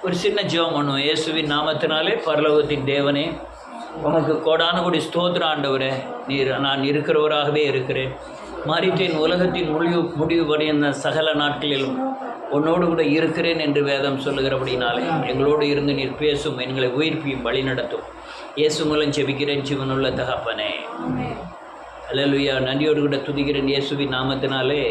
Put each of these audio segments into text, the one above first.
ஒரு சின்ன ஜெபம் பண்ணுவோம். இயேசுவின் நாமத்தினாலே பரலோகத்தின் தேவனே, உமக்கு கோடான கோடி ஸ்தோத்திர ஆண்டவரே. நான் இருக்கிறவராகவே இருக்கிறேன். மரித்தேன், உலகத்தின் முடிவு படைந்த சகல நாட்களிலும் உன்னோடு கூட இருக்கிறேன் என்று வேதம் சொல்லுகிறபடினாலே எங்களோடு இருந்து நீர் பேசும், எங்களை உயிர்ப்பியும் வழி நடத்தும். இயேசு மூலம் செபிக்கிறேன் ஜீவனுள்ள தகப்பனே. அல்லேலூயா. நன்றியோடு கூட துதிக்கிறேன் இயேசுவின் நாமத்தினாலே.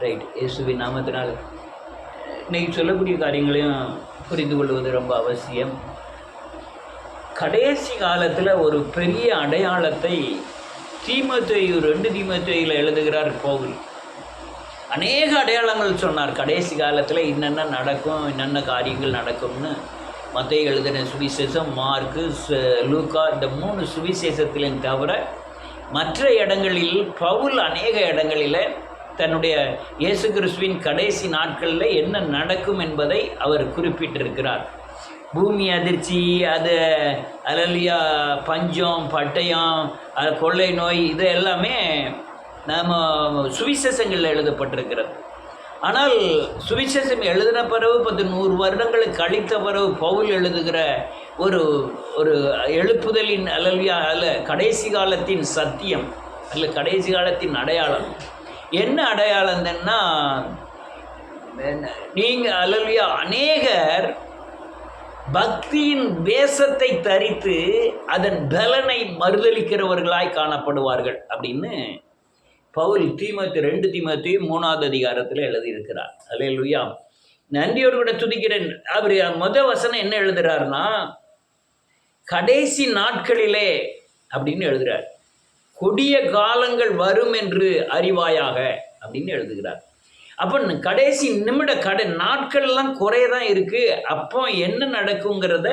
ரைட். இயேசுவின் நாமத்தினால் இன்னைக்கு சொல்லக்கூடிய காரியங்களையும் புரிந்து கொள்வது ரொம்ப அவசியம். கடைசி காலத்தில் ஒரு பெரிய அடையாளத்தை தீமோத்தேயு 2 தீமோத்தேயுல எழுதுகிறார் பவுல். அநேக அடையாளங்கள் சொன்னார். கடைசி காலத்தில் என்னென்ன நடக்கும், என்னென்ன காரியங்கள் நடக்கும்னு. மத்தேயு எழுதின சுவிசேஷம், மார்க்கு, லூக்கா, இந்த 3 சுவிசேஷத்திலும் தவிர மற்ற இடங்களில் பவுல் அநேக இடங்களில் தன்னுடைய இயேசு கிறிஸ்துவின் கடைசி நாட்களில் என்ன நடக்கும் என்பதை அவர் குறிப்பிட்டிருக்கிறார். பூமி அதிர்ச்சி, அது அலலியா, பஞ்சம், பட்டயம், கொள்ளை நோய், இது எல்லாமே நம்ம சுவிசேஷங்களில் எழுதப்பட்டிருக்கிறது. ஆனால் சுவிசேஷம் எழுதின பிறகு 100 வருடங்களுக்கு கழித்த பிறகு பவுல் எழுதுகிற ஒரு ஒரு எழுப்புதலின் அலலியா கடைசி காலத்தின் சத்தியம் அல்ல, கடைசி காலத்தின் அடையாளம். என்ன அடையாளம்னா, நீங்கள் அலலியா அநேகர் பக்தியின் வேஷத்தை தரித்து அதன் பலனை மறுதளிக்கிறவர்களாய் காணப்படுவார்கள் அப்படின்னு பவுல் 2 தீமோத்தேயு 3வது அதிகாரத்தில் எழுதியிருக்கிறார். அல்லேலூயா. நன்றியோடு கூட துதிக்கிறேன். அவர் முதல் வசனம் என்ன எழுதுறாருன்னா, கடைசி நாட்களிலே அப்படின்னு எழுதுகிறார். கொடிய காலங்கள் வரும் என்று அறிவாயாக அப்படின்னு எழுதுகிறார். அப்போ கடைசி நாட்கள்லாம் குறையதான் இருக்குது. அப்போ என்ன நடக்குங்கிறத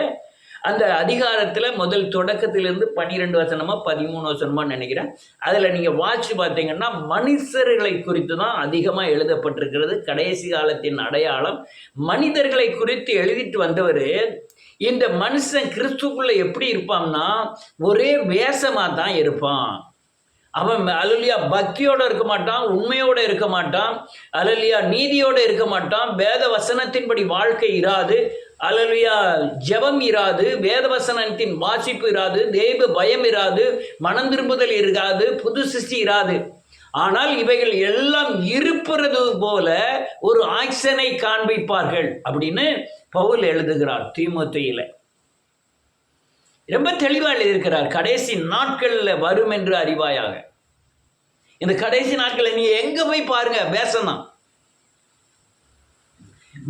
அந்த அதிகாரத்தில் முதல் தொடக்கத்திலிருந்து 12 வசனமா 13 வசனமா நினைக்கிறேன், அதில் நீங்கள் வாட்சி பார்த்தீங்கன்னா மனுஷர்களை குறித்து தான் அதிகமாக எழுதப்பட்டிருக்கிறது. கடைசி காலத்தின் அடையாளம் மனிதர்களை குறித்து எழுதிட்டு வந்தவர். இந்த மனுஷன் கிறிஸ்துக்குள்ளே எப்படி இருப்பான்னா, ஒரே வேஷமாக தான் இருப்பான். அவன் அலலியா பக்தியோடு இருக்க மாட்டான், உண்மையோடு இருக்க மாட்டான், அலலியா நீதியோடு இருக்க மாட்டான், வேத வசனத்தின்படி வாழ்க்கை இராது, அலலியா ஜெபம் இராது, வேத வசனத்தின் வாசிப்பு இராது, தெய்வ பயம் இராது, மனம் திரும்புதல் இராது, புது சிருஷ்டி இராது. ஆனால் இவைகள் எல்லாம் இருப்பது போல ஒரு ஆக்ஷனை காண்பிப்பார்கள் அப்படின்னு பவுல் எழுதுகிறார் தீமோத்தேயுல. ரொம்ப தெளிவாக எழுதியிருக்கிறார். கடைசி நாட்களில் வரும் என்று அறிவாயாக. இந்த கடைசி நாட்களில் நீ எங்க போய் பாருங்க, வேஷம் தான்,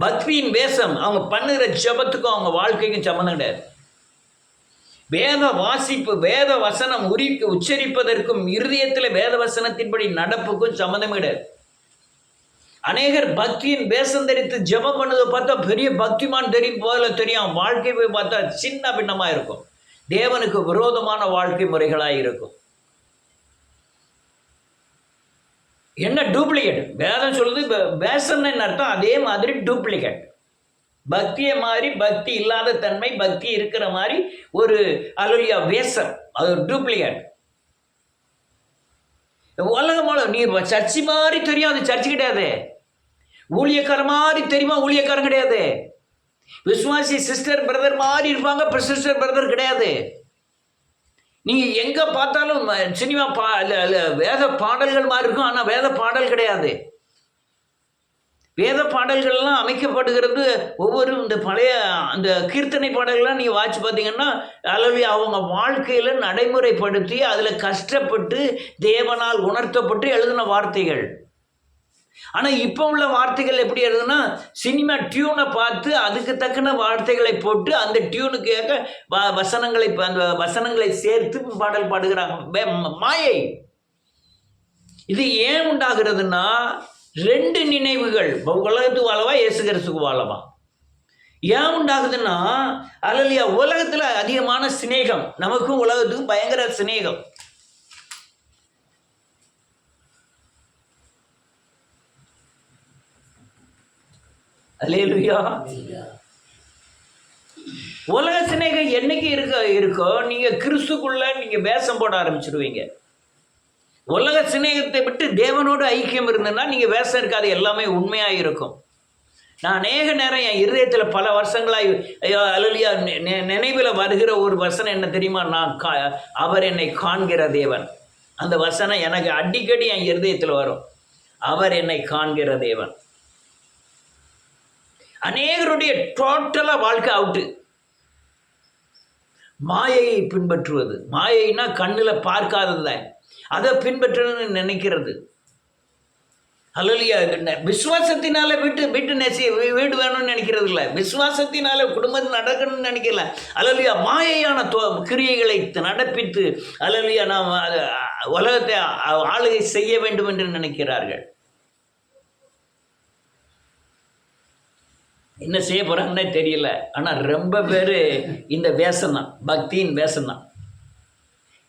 பக்தியின் வேஷம். அவங்க பண்ணுகிற ஜபத்துக்கும் அவங்க வாழ்க்கைக்கும் சம்மந்தம் கிடையாது. வேத வாசிப்பு, வேத வசனம் உச்சரிப்பதற்கும் இருதயத்தில் வேத வசனத்தின்படி நடப்புக்கும் சம்மந்தம் கிடையாது. அநேகர் பக்தியின் வேஷம் தரித்து ஜபம் பண்ணதை பார்த்தா பெரிய பக்திமான் தெரியும் போல தெரியும், வாழ்க்கை போய் பார்த்தா சின்ன பின்னமாக இருக்கும், தேவனுக்கு விரோதமான வாழ்க்கை முறைகளாக இருக்கும். என்ன டூப்ளிகேட்? வேதம் சொல்லுது வேஷம்னு அர்த்தம், அதே மாதிரி டூப்ளிகேட். பக்தியை மாதிரி பக்தி இல்லாத தன்மை, பக்தி இருக்கிற மாதிரி ஒரு அலுவலியா வேஷம், அது ஒரு டூப்ளிகேட். உலகமான நீ சர்ச்சி மாதிரி தெரியும், அது சர்ச்சு கிடையாது. ஊழியக்கார மாதிரி தெரியுமா, ஊழியக்காரன் கிடையாது. விசுவாசி சிஸ்டர் பிரதர் மாதிரி இருப்பாங்க, சிஸ்டர் பிரதர் கிடையாது. நீங்கள் எங்கே பார்த்தாலும் சினிமா வேத பாடல்கள் மாதிரி இருக்கும், ஆனால் வேத பாடல் கிடையாது. வேத பாடல்கள்லாம் அமைக்கப்படுகிறது ஒவ்வொரு இந்த பழைய அந்த கீர்த்தனை பாடல்கள்லாம் நீங்கள் வாட்சி பார்த்தீங்கன்னா அளவு அவங்க வாழ்க்கையில் நடைமுறைப்படுத்தி அதில் கஷ்டப்பட்டு தேவனால் உணர்த்தப்பட்டு எழுதின வார்த்தைகள். ஆனால் இப்போ உள்ள வார்த்தைகள் எப்படி எழுதுனா, சினிமா டியூனை பார்த்து அதுக்கு தக்கன வார்த்தைகளை போட்டு அந்த டியூனுக்கு ஏற்க அந்த வசனங்களை சேர்த்து பாடல் பாடுகிறாங்க. மாயை. இது ஏன் உண்டாகிறதுனா, 2 நினைவுகள், உலகத்துக்கு வாழவா இயேசு கிறிஸ்துக்கு வாழவா. ஏன் உண்டாகுதுன்னா, அல்லையா உலகத்தில் அதிகமான சிநேகம், நமக்கும் உலகத்துக்கும் பயங்கர சிநேகம். அல்லேலூயா. உலக சிநேகம் என்னைக்கு இருக்கோ, நீங்க கிறிஸ்துக்குள்ள நீங்க வேஷம் போட ஆரம்பிச்சிருவீங்க. உலக சிநேகத்தை விட்டு தேவனோடு ஐக்கியம் இருந்ததுன்னா நீங்கள் வேஷம் இருக்காது, எல்லாமே உண்மையாக இருக்கும். நான் அநேக நேரம் என் இருதயத்தில் பல வருஷங்களாக அல்லேலூயா நினைவில் வருகிற ஒரு வசனம் என்ன தெரியுமா? அவர் என்னை காண்கிற தேவன். அந்த வசனம் எனக்கு அடிக்கடி என் இருதயத்தில் வரும். அவர் என்னை காண்கிற தேவன். அநேகருடைய டோட்டலாக வாழ்க்கை அவுட்டு. மாயையை பின்பற்றுவது, மாயைனா கண்ணில் பார்க்காதத அதை பின்பற்றணும்னு நினைக்கிறது. அல்லேலூயா. விசுவாசத்தினால வீடு வேணும்னு நினைக்கிறது இல்லை, விசுவாசத்தினால குடும்பம் நடக்கணும்னு நினைக்கல. அல்லேலூயா. மாயையான கிரியைகளை நடப்பித்து அல்லேலூயா நாம் உலகத்தை ஆளுகை செய்ய வேண்டும் என்று நினைக்கிறார்கள். என்ன செய்ய போகிறாங்கன்னே தெரியல. ஆனால் ரொம்ப பேர் இந்த வேஷம்தான், பக்தியின் வேஷம்தான்.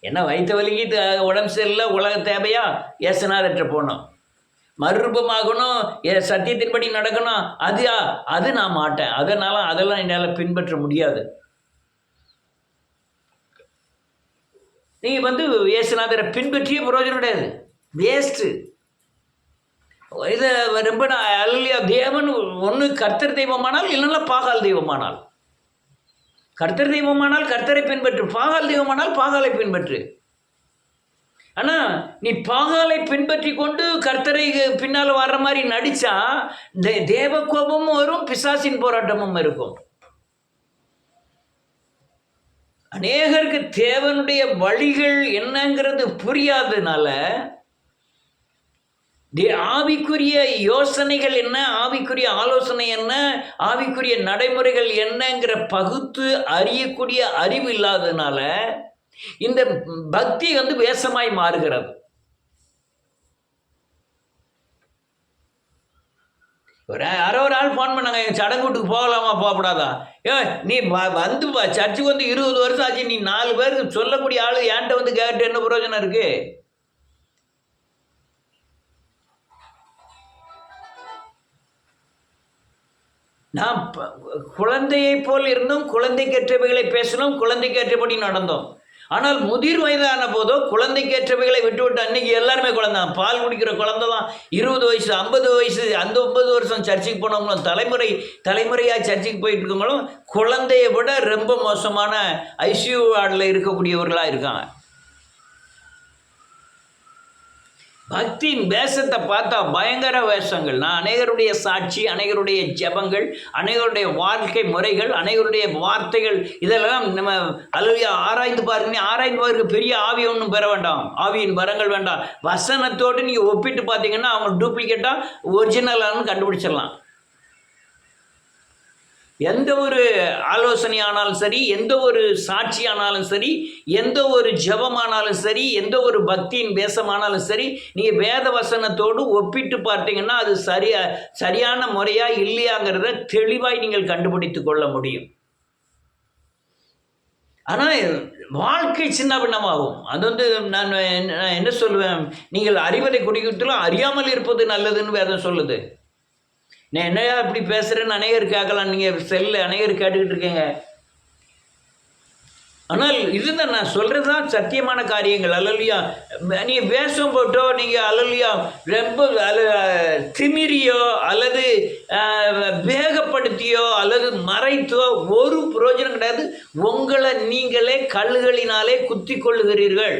என்ன வயிற்று வலிக்கு உடம்பு சரியில்லை, உலக தேவையா, ஏசுநாதற்ற போனோம், மறுரூபமாகணும், சத்தியத்தின்படி நடக்கணும், அது நான் மாட்டேன், அதெல்லாம் என்னால் பின்பற்ற முடியாது. நீங்கள் இயேசுநாதரை பின்பற்றிய பிரயோஜனம் கிடையாது, வேஸ்ட்டு. இதை ரொம்ப அல்லையா, தேவன் ஒன்று கர்த்தர் தெய்வமானால், இல்லைன்னா பாகால் தெய்வமானால். கர்த்தர் தெய்வமானால் கர்த்தரை பின்பற்று, பாகால் தெய்வமானால் பாகாலை பின்பற்று. ஆனால் நீ பாகாலை பின்பற்றி கொண்டு கர்த்தரை பின்னால் வர்ற மாதிரி நடித்தா தேவ கோபமும் வரும், பிசாசின் போராட்டமும் இருக்கும். அநேகருக்கு தேவனுடைய வழிகள் என்னங்கிறது புரியாததுனால ஆவிக்குரிய யோசனைகள் என்ன, ஆவிக்குரிய ஆலோசனை என்ன, ஆவிக்குரிய நடைமுறைகள் என்னங்கிற பகுத்து அறியக்கூடிய அறிவு இல்லாததுனால இந்த பக்தி வேஷமாய் மாறுகிறது. யாரோ ஒரு ஆள் ஃபோன் பண்ணாங்க, என் சடங்கு வீட்டுக்கு போகலாமா போகக்கூடாதா? நீ சர்ச்சுக்கு 20 வருஷம் ஆச்சு, நீ 4 பேருக்கு சொல்லக்கூடிய ஆள் என்கிட்ட கேட்டு என்ன பிரயோஜனம் இருக்கு? நாம் குழந்தையை போல் இருந்தும் குழந்தைக்கேற்றவைகளை பேசணும், குழந்தைக்கேற்றபடி நடந்தோம். ஆனால் முதிர் வயதான போதோ குழந்தைக்கேற்றவைகளை விட்டு அன்னைக்கு எல்லாருமே குழந்தை, பால் குடிக்கிற குழந்தை தான். 20 வயசு 50 வயசு அந்த 9 வருஷம் சர்ச்சுக்கு போனவங்களும் தலைமுறையாக சர்ச்சுக்கு போயிட்டு இருக்கவங்களும் குழந்தையை விட ரொம்ப மோசமான ஐசியூ வார்டில் இருக்கக்கூடியவர்களாக இருக்காங்க. பக்தியின் வேஷத்தை பார்த்தா பயங்கர வேஷங்கள். நான் அநேகருடைய சாட்சி, அநேகருடைய ஜெபங்கள், அநேகருடைய வாழ்க்கை முறைகள், அநேகருடைய வார்த்தைகள் இதெல்லாம் நம்ம அல்லேலூயா ஆராய்ந்து பாருங்க. பெரிய ஆவி ஒன்றும் பெற வேண்டாம், ஆவியின் வரங்கள் வேண்டாம். வசனத்தோடு நீங்கள் ஒப்பிட்டு பார்த்தீங்கன்னா அவங்க டூப்ளிகேட்டாக ஒரிஜினலானு கண்டுபிடிச்சிடலாம். எந்த ஒரு ஆலோசனை ஆனாலும் சரி, எந்த ஒரு சாட்சி ஆனாலும் சரி, எந்த ஒரு ஜெபமானாலும் சரி, எந்த ஒரு பக்தியின் வேஷமானாலும் சரி, நீங்கள் வேத வசனத்தோடு ஒப்பிட்டு பார்த்தீங்கன்னா அது சரியான முறையா இல்லையாங்கிறத தெளிவாய் நீங்கள் கண்டுபிடித்து கொள்ள முடியும். ஆனால் வாழ்க்கை சின்ன பின்னமாகும். அது நான் என்ன சொல்லுவேன், நீங்கள் அறிவதை குடிக்கிறதுலாம் அறியாமல் இருப்பது நல்லதுன்னு வேதம் சொல்லுது. நான் என்னையா இப்படி பேசுகிறேன்னு அநேகர் கேட்கலாம், நீங்கள் செல்லில் அநேகர் கேட்டுக்கிட்டு இருக்கீங்க. ஆனால் இதுதான் நான் சொல்கிறது தான் சத்தியமான காரியங்கள். அல்லேலூயா. நீங்கள் வேஷம் போட்டோ, நீங்கள் அல்லேலூயா ரொம்ப திமிரியோ அல்லது வேகப்படுத்தியோ அல்லது மறைத்தோ ஒரு பிரயோஜனம் கிடையாது. உங்களை நீங்களே கல்லுகளினாலே குத்தி கொள்ளுகிறீர்கள்.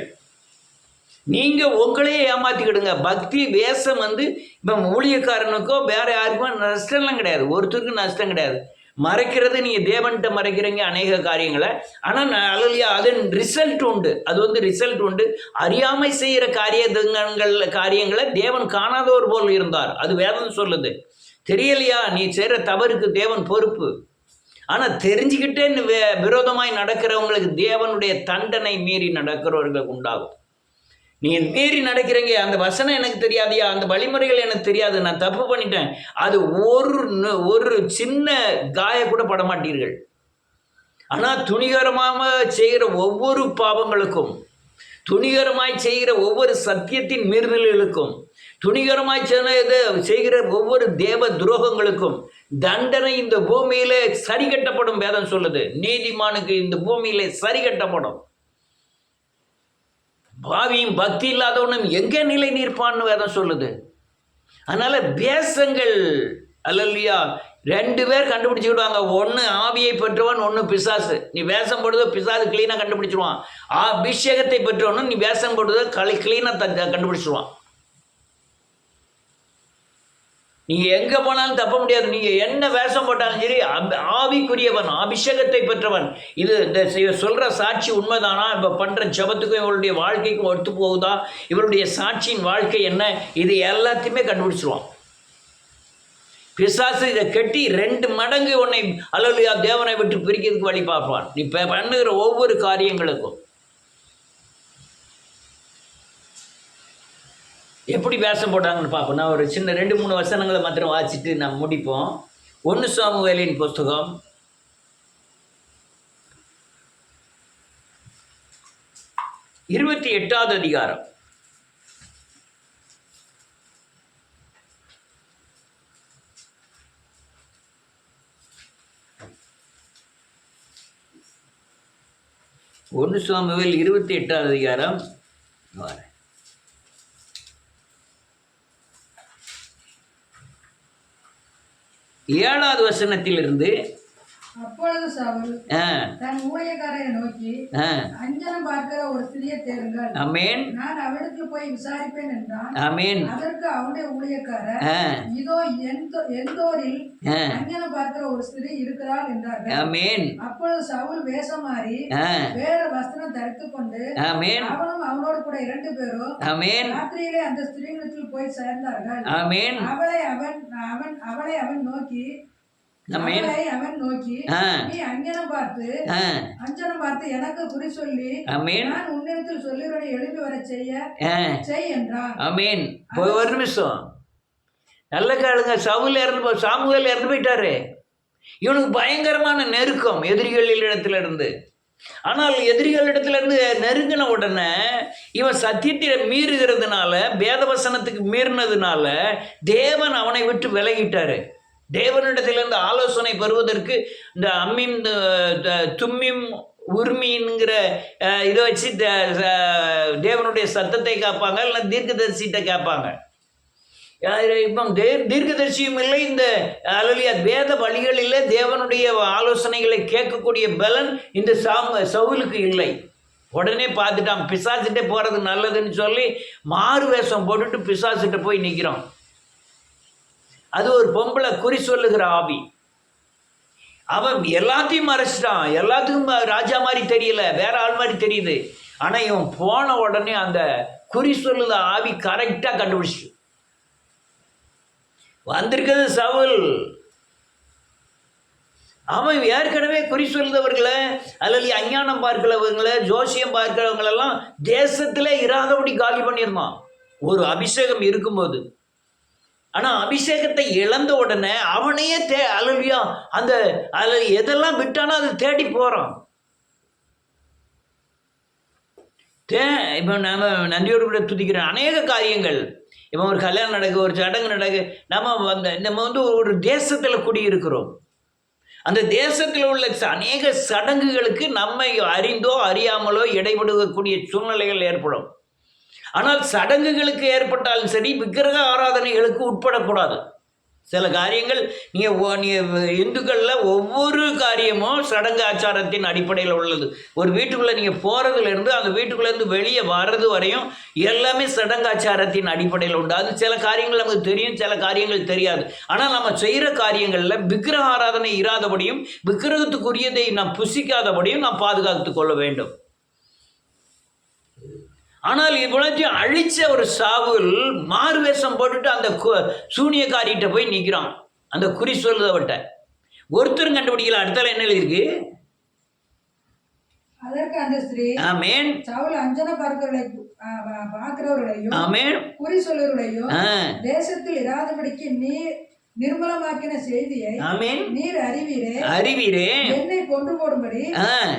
நீங்கள் உங்களையே ஏமாற்றிக்கிடுங்க. பக்தி வேஷம் இப்போ ஊழியக்காரனுக்கோ வேறு யாருக்கும் நஷ்டம்லாம் கிடையாது, ஒருத்தருக்கும் நஷ்டம் கிடையாது. மறைக்கிறது நீங்கள் தேவன்கிட்ட மறைக்கிறீங்க அநேக காரியங்களை. ஆனால் அல்லேலூயா அதன் ரிசல்ட் உண்டு, அது ரிசல்ட் உண்டு. அறியாமை செய்கிற காரியங்களை தேவன் காணாதவர் போல் இருந்தார், அது வேதம் சொல்லுது. தெரியலையா, நீ செய்கிற தவறுக்கு தேவன் பொறுப்பு. ஆனால் தெரிஞ்சுக்கிட்டே விரோதமாய் நடக்கிறவங்களுக்கு தேவனுடைய தண்டனை மீறி நடக்கிறவர்களுக்கு உண்டாகும். நீங்கள் மீறி நடக்கிறீங்க, அந்த வசனம் எனக்கு தெரியாதியா, அந்த வழிமுறைகள் எனக்கு தெரியாது, நான் தப்பு பண்ணிட்டேன், அது ஒரு சின்ன காய கூட பட மாட்டீர்கள். ஆனால் துணிகரமாக செய்கிற ஒவ்வொரு பாவங்களுக்கும், துணிகரமாய் செய்கிற ஒவ்வொரு சத்தியத்தின் மீறுதல்களுக்கும், துணிகரமாய் செய்கிற ஒவ்வொரு தேவ துரோகங்களுக்கும் தண்டனை இந்த பூமியிலே சரி கட்டப்படும். வேதம் சொல்லுது, நீதிமானுக்கு இந்த பூமியிலே சரி கட்டப்படும். பாவியும் பக்தி இல்லாதவனும் எங்கே நிலை நிற்பான்னு வேதம் சொல்லுது. அதனால வேஷங்கள் அல்லையா, 2 பேர் கண்டுபிடிச்சுக்கிடுவாங்க. ஒன்று ஆவியை பெற்றவன், ஒன்று பிசாசு. நீ வேஷம் போடுறதோ பிசாசு கிளீனாக கண்டுபிடிச்சிருவான். அபிஷேகத்தை பெற்றவனும் நீ வேஷம் போடுறதோ கிளீனாக கண்டுபிடிச்சிருவான். நீங்கள் எங்கே போனாலும் தப்ப முடியாது. நீங்கள் என்ன வேஷம் போட்டாலும் சரி, ஆவிக்குரியவன், அபிஷேகத்தை பெற்றவன். இது இந்த சொல்கிற சாட்சி உண்மைதானா, இப்போ பண்ணுற ஜபத்துக்கும் இவருடைய வாழ்க்கைக்கும் ஒத்து போகுதா, இவருடைய சாட்சியின் வாழ்க்கை என்ன, இது எல்லாத்தையுமே கண்டுபிடிச்சிருவான். பிசாசு இதை கட்டி 2 மடங்கு உன்னை அல்லேலூயா தேவனை விட்டு பிரிக்கிறதுக்கு வழி பார்ப்பான். நீ பண்ணுகிற ஒவ்வொரு காரியங்களுக்கும். எப்படி வேஷம் போட்டாங்கன்னு பார்ப்போம். நான் ஒரு சின்ன 2-3 வசனங்களை மாத்திரம் வாசிட்டு நான் முடிப்போம். 1 சாமுவேலின் புஸ்தகம் 28வது அதிகாரம். ஒன்று சாமுவேல் 28வது அதிகாரம் 7வது வசனத்திலிருந்து. அப்பொழுது சவுல் தன் ஊழியக்காரரை நோக்கி, அஞ்சனம் பார்க்கிற ஒரு ஸ்திரியை தேடுங்கள், ஆமென், நான் அவளுக்கு போய் விசாரிப்பேன் என்றான். ஆமென். அதற்கு அவனுடைய ஊழியக்காரர், இதோ எந்தோரில் அஞ்சனம் பார்க்கிற ஒரு ஸ்திரீ இருக்கிறாள் என்றார்கள். ஆமென். அப்பொழுது சவுல் வேஷம் மாறி வேற வஸ்திரம் தரித்துக் கொண்டு, ஆமென், அவனும் அவனோடு கூட 2 பேரும் ஆமென், ராத்திரியிலே அந்த ஸ்திரீகளிடத்தில் போய் சேர்ந்தார்கள். ஆமென். அவளை அவன் நோக்கி, அவன் நோக்கி, நீ அஞ்சனம் பார்த்து எனக்கு குறி சொல்லி நான் உன்னிடத்தில் சொல்லுகிறதை எழுப்பி வர செய் என்றான். ஆமென். ஒரு நிமிஷம் நல்ல கேளுங்க. சாமுவேல் இறந்து போயிட்டாரு. இவனுக்கு பயங்கரமான நெருக்கம் எதிரிகளிடத்துல இருந்து. ஆனால் எதிரிகளிடத்திலிருந்து நெருங்கின உடனே இவன் சத்தியத்தை மீறுகிறதுனால, வேதவசனத்துக்கு மீறினதுனால தேவன் அவனை விட்டு விலகிட்டாரு. தேவனிடத்திலிருந்து ஆலோசனை பெறுவதற்கு இந்த அம்மிம் தும்மிம் உரிமைங்கிற இதை வச்சு தேவனுடைய சத்தத்தை கேட்பாங்க, இல்லை தீர்க்கதரிசிட்ட கேட்பாங்க. இப்போ தீர்க்கதரிசியும் இல்லை, இந்த அல்லேலூயா வேத வழிகளில் தேவனுடைய ஆலோசனைகளை கேட்கக்கூடிய பலன் இந்த சவுலுக்கு இல்லை. உடனே பார்த்துட்டான், பிசாசிட்ட போகிறது நல்லதுன்னு சொல்லி மாறு வேஷம் போட்டுட்டு பிசாசிட்ட போய் நிற்கிறான். அது ஒரு பொம்பளை குறி சொல்லுகிற ஆவி. அவன் எல்லாத்தையும் மறைச்சிட்டான். எல்லாத்துக்கும் ராஜா மாதிரி தெரியல, வேற ஆள் மாதிரி தெரியுது. ஆனால் இவன் போன உடனே அந்த குறி சொல்லுத ஆவி கரெக்டாக கண்டுபிடிச்சு வந்திருக்கிறது சவுல். அவன் ஏற்கனவே குறி சொல்லுதவர்களை அல்லது அஞ்ஞானம் பார்க்கிறவங்களை, ஜோசியம் பார்க்கிறவங்களெல்லாம் தேசத்திலே இராதபடி காலி பண்ணியிருந்தான் ஒரு அபிஷேகம் இருக்கும்போது. ஆனால் அபிஷேகத்தை இழந்த உடனே அவனையே அல்லேலூயா அந்த எதெல்லாம் விட்டானோ அது தேடி போகிறான். இப்போ நம்ம நன்றியோடு கூட துதிக்கிறோம். அநேக காரியங்கள், இப்போ ஒரு கல்யாணம் நடக்கு, ஒரு சடங்கு நடக்கு, நம்ம ஒரு தேசத்தில் குடியிருக்கிறோம். அந்த தேசத்தில் உள்ள அநேக சடங்குகளுக்கு நம்மை அறிந்தோ அறியாமலோ இடைபடுகக்கூடிய சூழ்நிலைகள் ஏற்படும். ஆனால் சடங்குகளுக்கு ஏற்பட்டாலும் சரி, விக்கிரக ஆராதனைகளுக்கு உட்படக்கூடாது. சில காரியங்கள் நீங்கள் இந்துக்களில் ஒவ்வொரு காரியமும் சடங்கு ஆச்சாரத்தின் அடிப்படையில் உள்ளது. ஒரு வீட்டுக்குள்ளே நீங்கள் போகிறதுலேருந்து அந்த வீட்டுக்குள்ளேருந்து வெளியே வர்றது வரையும் எல்லாமே சடங்காச்சாரத்தின் அடிப்படையில் உண்டு. அது சில காரியங்கள் நமக்கு தெரியும், சில காரியங்கள் தெரியாது. ஆனால் நம்ம செய்கிற காரியங்களில் விக்கிரக ஆராதனை இராதபடியும் விக்கிரகத்துக்குரியதை நாம் புசிக்காதபடியும் நாம் பாதுகாத்து கொள்ள வேண்டும். ஆனால் இவ்வளத்தையும் அழிச்ச ஒரு சாவுல் மாறுவேஷம் போட்டுட்டு அந்த சூனியக்காரிகிட்ட போய் நிற்கிறான். அந்த குறி சொல்லுதவட்ட ஒருத்தரும் கண்டுபிடிக்கல. அடுத்தால என்ன இருக்கு? அதற்கு அந்த ஸ்திரீ, ஆமென், சவுல் அஞ்சன பார்க்கிறவர்களையும் ஆமென் குறி சொல்லுவர்களையும் தேசத்தில் இராதபடிக்கு நீர் நிர்மலமாக்கின செய்தியை ஆமென் நீர் அறிவீரே. என்னை கொண்டு போடும்படி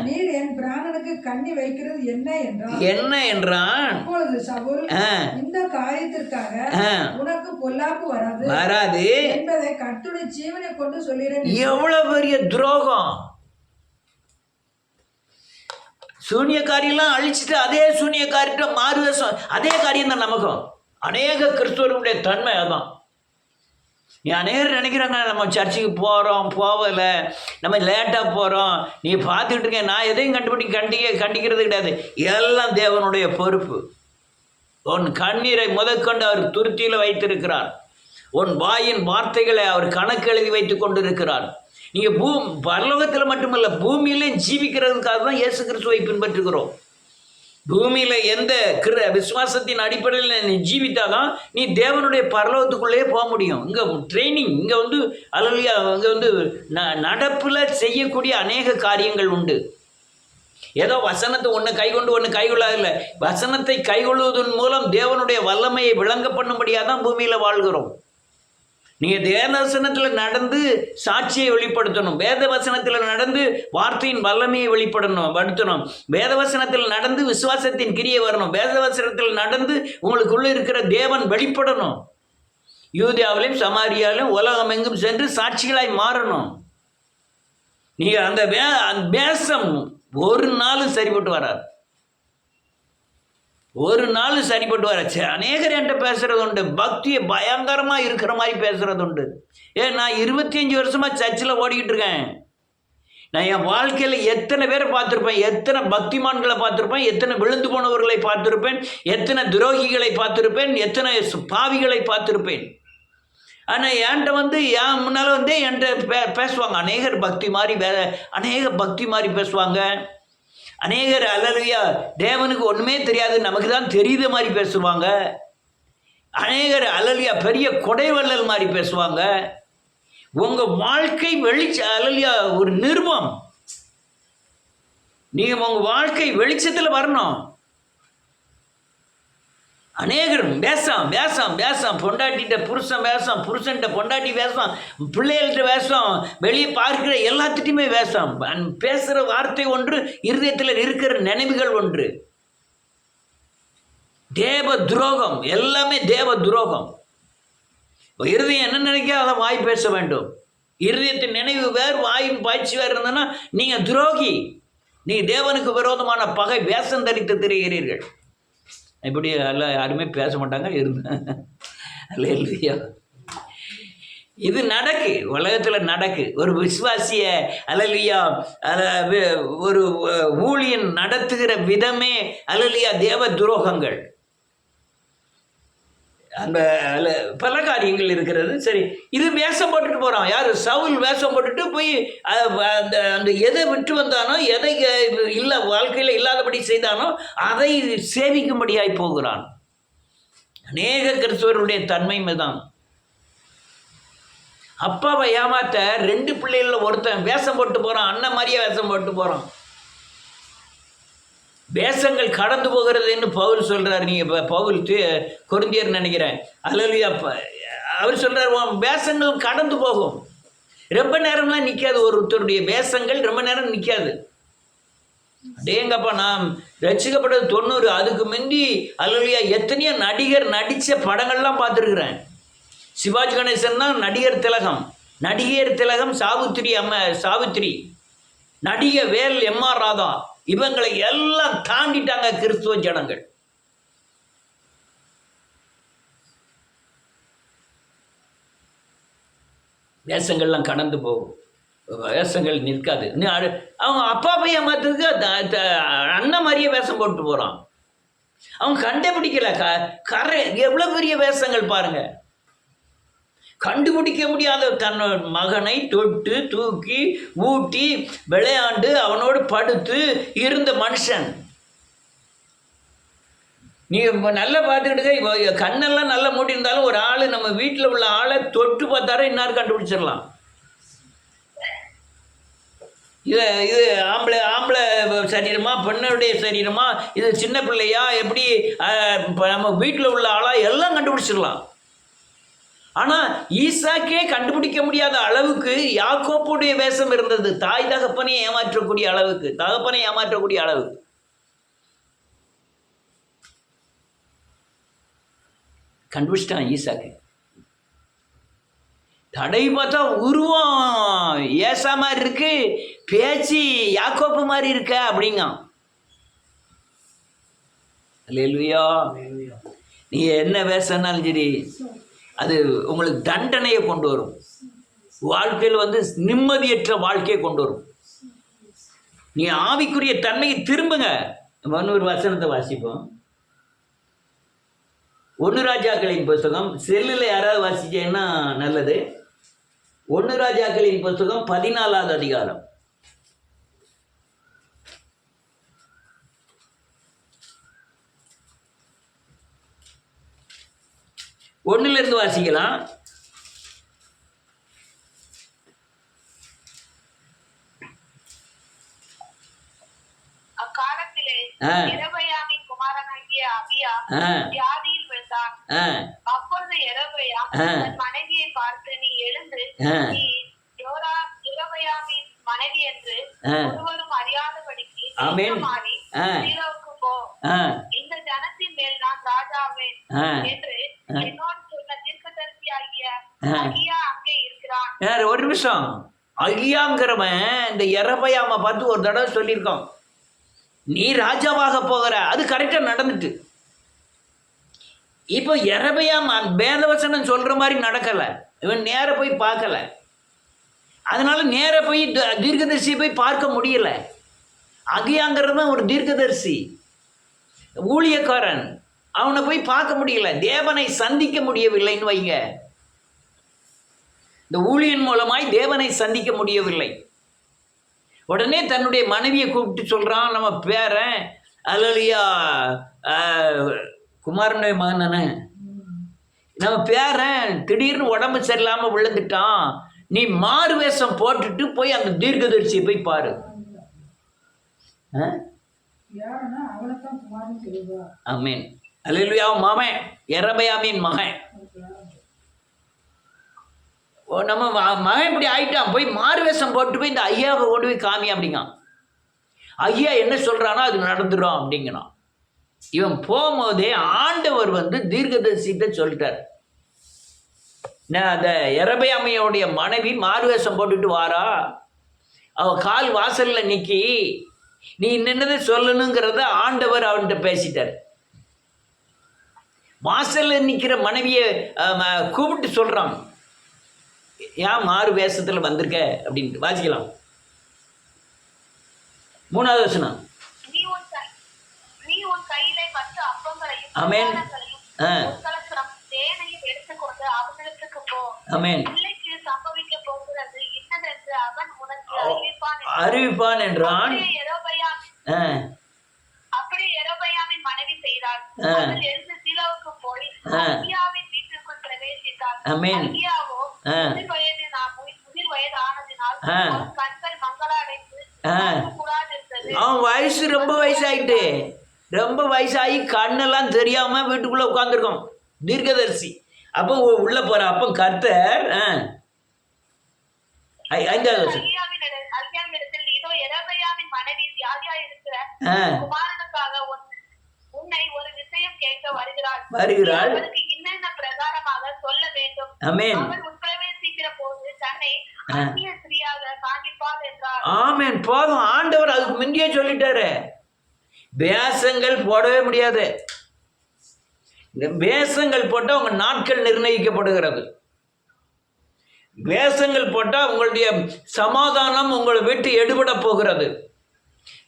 நீர் என் பிராணனுக்கு கண்ணி வைக்கிறது என்ன என்றான். அப்பொழுது சவுல், இந்த காரியத்திற்காக உனக்கு பொல்லாப்பு வராது என்பதை கர்த்தருடைய ஜீவனை கொண்டு சொல்கிறேன். எவ்வளவு பெரிய துரோகம்! சூனியக்காரியெல்லாம் அழிச்சிட்டு அதே சூனியக்காரிட்ட மாறுவேஷம், அதே காரியம் தான் நமக்கும். அநேக கிறிஸ்துவர்களுடைய தன்மை அதான். நீ அநேகர் நினைக்கிறாங்க நம்ம சர்ச்சுக்கு போகிறோம், போகலை, நம்ம லேட்டாக போகிறோம், நீ பார்த்துக்கிட்டு இருக்க. நான் எதையும் கண்டிக்கிறது கிடையாது. எல்லாம் தேவனுடைய பொறுப்பு. உன் கண்ணீரை முதற்கொண்டு அவர் துருத்தியில் வைத்திருக்கிறார். உன் வாயின் வார்த்தைகளை அவர் கணக்கு எழுதி வைத்து கொண்டிருக்கிறார். நீங்கள் பரலோகத்தில் மட்டுமல்ல, பூமியிலையும் ஜீவிக்கிறதுக்காக தான் இயேசு கிறிஸ்துவை பின்பற்றுகிறோம். பூமியில் எந்த விசுவாசத்தின் அடிப்படையில் நீ ஜீவித்தாதான் நீ தேவனுடைய பரலோகத்துக்குள்ளேயே போக முடியும். இங்கே ட்ரைனிங், இங்கே வந்து அல்லையா, இங்கே வந்து நடப்பில் செய்யக்கூடிய அநேக காரியங்கள் உண்டு. ஏதோ வசனத்தை ஒன்று கைகொண்டு ஒன்று கைகொள்ளாதில்லை. வசனத்தை கைகொள்வதன் மூலம் தேவனுடைய வல்லமையை விளங்க பண்ணும்படியாக தான் பூமியில் வாழ்கிறோம். நீங்கள் வேத வசனத்தில் நடந்து சாட்சியை வெளிப்படுத்தணும். வேத வசனத்தில் நடந்து வார்த்தையின் வல்லமையை வெளிப்படுத்தணும். வேத வசனத்தில் நடந்து விசுவாசத்தின் கிரியை வரணும். வேத வசனத்தில் நடந்து உங்களுக்குள்ளே இருக்கிற தேவன் வெளிப்படணும். யூதியாவிலும் சமாரியாவிலும் உலகம் எங்கும் சென்று சாட்சிகளாய் மாறணும். நீங்கள் அந்த வேஷம் ஒரு நாளும் சரிப்பட்டு வராது. ஒரு நாள் சரிப்பட்டு வர. அநேகர் என்கிட்ட பேசுறது உண்டு, பக்தியை பயங்கரமாக இருக்கிற மாதிரி பேசுறது உண்டு. நான் 25 வருஷமாக சர்ச்சில் ஓடிக்கிட்டு இருக்கேன். நான் என் வாழ்க்கையில் எத்தனை பேரை பார்த்துருப்பேன், எத்தனை பக்திமான்களை பார்த்துருப்பேன், எத்தனை விழுந்து போனவர்களை பார்த்துருப்பேன், எத்தனை துரோகிகளை பார்த்துருப்பேன், எத்தனை பாவிகளை பார்த்துருப்பேன். ஆனால் என்கிட்ட என் முன்னால் என்கிட்ட பேசுவாங்க. அநேகர் பக்தி மாதிரி பேசுவாங்க. அநேகர் அல்லேலூயா தேவனுக்கு ஒன்றுமே தெரியாது, நமக்கு தான் தெரியுத மாதிரி பேசுவாங்க. அநேகர் அல்லேலூயா பெரிய கொடைவள்ளல் மாதிரி பேசுவாங்க. உங்கள் வாழ்க்கை அல்லேலூயா ஒரு நிருபம். நீங்கள் உங்கள் வாழ்க்கை வெளிச்சத்தில் வரணும். அநேகர் வேஷம் பொண்டாட்டிகிட்ட புருஷன் வேஷம், புருஷன்கிட்ட பொண்டாட்டி வேஷம், பிள்ளைகள்கிட்ட வேஷம், வெளியே பார்க்கிற எல்லாத்துட்டையுமே வேஷம். பேசுகிற வார்த்தை ஒன்று, இருதயத்தில் இருக்கிற நினைவுகள் ஒன்று. தேவ துரோகம், எல்லாமே தேவ துரோகம். இருதயம் என்ன நினைக்க அதை வாய் பேச வேண்டும். இருதயத்தின் நினைவு வேறு, வாயும் பாய்ச்சி வேறு இருந்ததுன்னா நீங்கள் துரோகி. நீங்கள் தேவனுக்கு விரோதமான பகை வேஷம் தரித்து திரிகிறீர்கள். இப்படி எல்லாம் யாருமே பேச மாட்டாங்க இல்லையா? இது நடக்கு, உலகத்தில் நடக்கு. ஒரு விசுவாசிய அல்லையா ஒரு ஊழியன் நடத்துகிற விதமே அல்லையா தேவ துரோகங்கள். அந்த பல காரியங்கள் இருக்கிறது. சரி, இது வேஷம் போட்டுட்டு போகிறான். யார்? சவுல் வேஷம் போட்டுட்டு போய் அந்த எதை விட்டு வந்தானோ, எதை இல்லை வாழ்க்கையில் இல்லாதபடி செய்தானோ அதை சேவிக்கும்படியாய் போகிறான். அநேக கிறிஸ்தவருடைய தன்மை தான். அப்பாவை ஏமாத்த 2 பிள்ளைகளில் ஒருத்தன் வேஷம் போட்டு போகிறான், அண்ணன் மாதிரியே வேஷம் போட்டு போகிறான். வேஷங்கள் கடந்து போகிறதுன்னு பவுல் சொல்கிறார். நீங்கள் பவுல் கொரிந்தியர் நினைக்கிறேன். அல்லேலூயா, அவர் சொல்கிறார் வேஷங்கள் கடந்து போகும். ரொம்ப நேரம்லாம் நிற்காது. ஒருத்தருடைய வேஷங்கள் ரொம்ப நேரம் நிற்காது. அடேங்கப்பா, நான் ரட்சிக்கப்பட்டது 90, அதுக்கு முந்தி அல்லேலூயா எத்தனையோ நடிகர் நடித்த படங்கள்லாம் பார்த்துருக்குறேன். சிவாஜி கணேசன் தான் நடிகர் திலகம், சாவித்திரி, நடிக வேல், எம்.ஆர். ராதா, இவங்களை எல்லாம் தாண்டிட்டாங்க கிறிஸ்துவ ஜனங்கள். வேஷங்கள்லாம் கடந்து போகும், வேஷங்கள் நிற்காது. அவங்க அப்பா பையன் மாத்துறதுக்கு அண்ணன் மாதிரியே வேஷம் போட்டு போகிறான். அவங்க கண்டுபிடிக்கல. எவ்வளோ பெரிய வேஷங்கள் பாருங்க. கண்டுபிடிக்க முடியாத தன் மகனை தொட்டு தூக்கி ஊட்டி விளையாண்டு அவனோடு படுத்து இருந்த மனுஷன். நீ நல்லா பார்த்துக்கிட்டு கண்ணெல்லாம் நல்லா மூடி இருந்தாலும் ஒரு ஆள் நம்ம வீட்டில் உள்ள ஆளை தொட்டு பார்த்தாரோ இன்னாரும் கண்டுபிடிச்சிடலாம். இது ஆம்பளை சரீரமா, பெண்ணுடைய சரீரமா, இது சின்ன பிள்ளையா, எப்படி நம்ம வீட்டில் உள்ள ஆளா எல்லாம் கண்டுபிடிச்சிடலாம். ஆனால் ஈசாக்கே கண்டுபிடிக்க முடியாத அளவுக்கு யாக்கோப்புடைய வேஷம் இருந்தது. தாய் தகப்பனை ஏமாற்றக்கூடிய அளவுக்கு. கண்டுபிடிச்சிட்டான் ஈசாக்கு. தடை பார்த்தா உருவம் ஏசா மாதிரி இருக்கு, பேச்சு யாக்கோப்பு மாதிரி இருக்க அப்படிங்க. அல்லேலூயா. நீ என்ன பேசினாலும் சரி, அது உங்களுக்கு தண்டனையை கொண்டு வரும். வாழ்க்கையில் வந்து நிம்மதியற்ற வாழ்க்கையை கொண்டு வரும். நீ ஆவிக்குரிய தன்மையை திரும்புங்க. இன்னொரு வசனத்தை வாசிப்போம். 1 ராஜாக்களின் புஸ்தகம், செல்லில் யாராவது வாசிச்சேன்னா நல்லது. 1 ராஜாக்களின் புஸ்தகம் 14வது அதிகாரம். 1 வாசிக்கலாம். அக்காலத்திலே யெரொபெயாமின் குமாரனாகிய அபியா வியாதியில் விழுந்தான். அப்பொழுது யெரொபெயாம் தன் மனைவியை பார்த்து, நீ எழுந்து நீ யெரொபெயாமின் மனைவி என்று ஒருவரும் அறியாதபடிக்கு மாறி சீலோவுக்கு போ, இந்த ஜனத்தின் மேல் நான் ராஜாவேன் என்று என்னோடு சொன்ன தீர்க்கதரிசியாகிய அகியா அங்கே இருக்கிறான். ஒரு நிமிஷம். அகியாங்கிறவன் இந்த யெரொபெயாமை பார்த்து ஒரு தடவை சொல்லியிருக்கான், நீ ராஜாவாக போகிற. அது கரெக்டாக நடந்துட்டு. இப்போ யெரொபெயாம் வேதவசனம் சொல்கிற மாதிரி நடக்கலை. இவன் நேர போய் பார்க்கல. அதனால நேர போய் தீர்க்கதரிசி போய் பார்க்க முடியல. அகியாங்கிறவன் ஒரு தீர்க்கதரிசி, ஊழியக்காரன். அவனை போய் பார்க்க முடியல. தேவனை சந்திக்க முடியவில்லைன்னு வைங்க. இந்த ஊழியன் மூலமாய் தேவனை சந்திக்க முடியவில்லை. உடனே தன்னுடைய மனைவியை கூப்பிட்டு சொல்கிறான், நம்ம பேரன் அல்லேலூயா குமாரனுடைய மகனே, நம்ம பேரன் திடீர்னு உடம்பு சரியில்லாமல் விழுந்துட்டான். நீ மாறு வேஷம் போட்டுட்டு போய் அந்த தீர்க்கதரிசியை போய் பாரு. ஆமென். அல்லேலூயா. மகன் யெரொபெயாமின் மகன். நம்ம மகன் இப்படி ஆயிட்டான், போய் மாறு வேஷம் போட்டு போய் இந்த ஐயாவை கொண்டு போய் காமி அப்படிங்க. ஐயா என்ன சொல்கிறானோ அது நடந்துடும் அப்படிங்கிறான். இவன் போகும்போதே ஆண்டவர் வந்து தீர்க்கதரிசிட்ட சொல்லிட்டார், அந்த யெரொபெயாமியோடைய மனைவி மாறு வேஷம் போட்டுட்டு வாரா, அவள் கால் வாசலில் நிற்கி நீ நின்னதை சொல்லணுங்கிறத ஆண்டவர் அவன்கிட்ட பேசிட்டார். வாசலில் நிற்கிற மனைவியை கூப்பிட்டு சொல்கிறான், ஏன் மாறு வேஷத்தில் வந்திருக்க அப்படின்ட்டு. வாசிக்கலாம் 3வது வசனம். ஆமென். ஆமென். அறிவிப்பான் என்றான். அப்படி யெரொபெயாமின் மனைவி செய்தாள். அவள் எழுந்து சீலோவுக்கு போய் அகியாவின் வீட்டிற்குள் பிரவேசித்தாள். அகியாவோ முதிர் வயது ஆனதினால் கண்கள் மங்களாடைத்து கூடாதிருந்தது. அவன் வயசு ரொம்ப வயசாயிட்டு, ரொம்ப வயசாகி கண்ணெல்லாம் தெரியாம வீட்டுக்குள்ள உட்காந்துருக்கோம் தீர்க்கதரிசி. அப்போ உள்ள போற அப்போ கர்த்தர் 5வது வருஷம் இதோ யெரொபெயாமின் மனைவி வியாதியா இருக்கிற குமாரனுக்காக உன்னை ஒரு விஷயம் கேட்க வருகிறாள். அவளுக்கு இன்னென்ன பிரகாரமாக சொல்ல வேண்டும். அவள் உட்பிரவேசிக்கிற போது தன்னை அந்நிய ஸ்திரீயாக காண்பிப்பாள் என்றார். ஆமென். போதும். ஆண்டவர் அதுக்கு முன்னே சொல்லிட்டாரு, வேஷங்கள் போடவே முடியாது. இந்த வேஷங்கள் போட்டால் உங்கள் நாட்கள் நிர்ணயிக்கப்படுகிறது. வேஷங்கள் போட்டால் உங்களுடைய சமாதானம் உங்களை விட்டு எடுபட போகிறது.